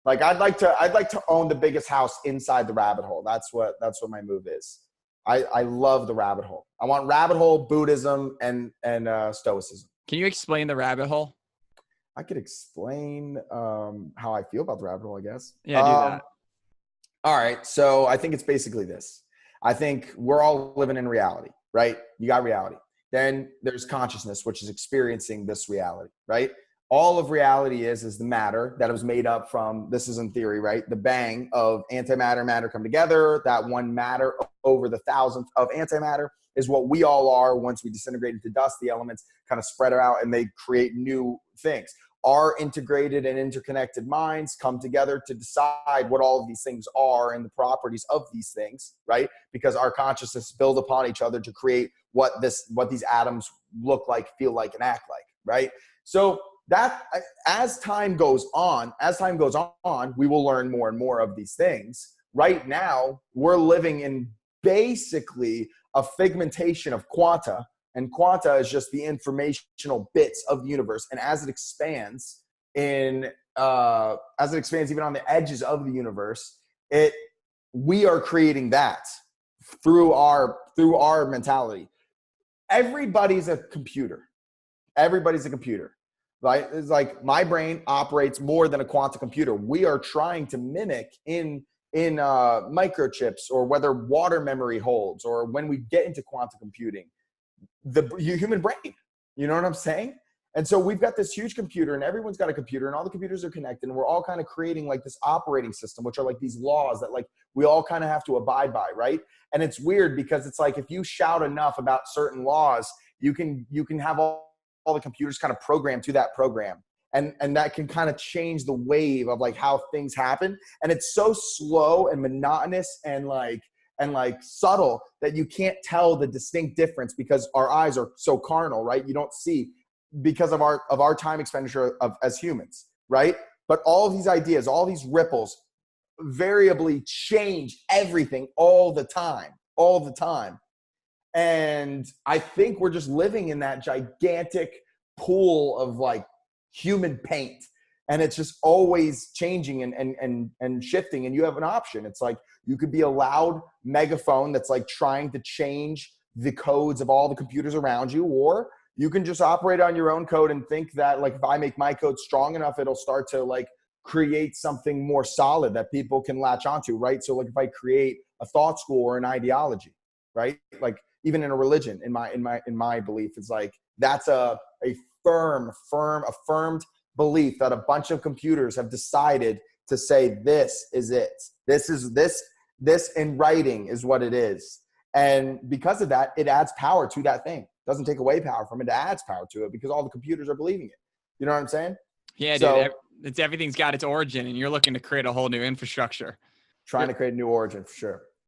Like I'd like to own the biggest house inside the rabbit hole. That's what my move is. I love the rabbit hole. I want rabbit hole, Buddhism, and Stoicism. Can you explain the rabbit hole? I could explain how I feel about the rabbit hole, I guess. Yeah, do that. All right. So I think it's basically this. I think we're all living in reality, right? You got reality. Then there's consciousness, which is experiencing this reality, right? All of reality is the matter that was made up from, this is in theory, right? The bang of antimatter, matter come together. That one matter over the thousandth of antimatter is what we all are. Once we disintegrate into dust, the elements kind of spread out and they create new things. Our integrated and interconnected minds come together to decide what all of these things are and the properties of these things, right? Because our consciousness build upon each other to create what these atoms look like, feel like, and act like, right? So that as time goes on, we will learn more and more of these things. Right now, we're living in basically a figmentation of quanta, and quanta is just the informational bits of the universe. And as it expands even on the edges of the universe, we are creating that through our mentality. Everybody's a computer. Right? It's like my brain operates more than a quantum computer. We are trying to mimic in microchips, or whether water memory holds, or when we get into quantum computing, the human brain. You know what I'm saying? And so we've got this huge computer, and everyone's got a computer, and all the computers are connected, and we're all kind of creating like this operating system, which are like these laws that like we all kind of have to abide by, right? And it's weird because it's like if you shout enough about certain laws, you can have all the computers kind of programmed to that program. And that can kind of change the wave of like how things happen. And it's so slow and monotonous and like subtle that you can't tell the distinct difference because our eyes are so carnal, right? You don't see because of our time expenditure as humans, right? But all of these ideas, all these ripples variably change everything all the time. And I think we're just living in that gigantic pool of like human paint, and it's just always changing and shifting, and you have an option. It's like you could be a loud megaphone that's like trying to change the codes of all the computers around you, or you can just operate on your own code and think that like if I make my code strong enough, it'll start to like create something more solid that people can latch onto, right? So like if I create a thought school or an ideology, right? Like even in a religion, in my belief, it's like that's a affirmed belief that a bunch of computers have decided to say this is it. This in writing is what it is. And because of that, it adds power to that thing. It doesn't take away power from it. It adds power to it because all the computers are believing it. You know what I'm saying? Yeah, so, dude. Everything's got its origin, and you're looking to create a whole new infrastructure. Trying to create a new origin for sure.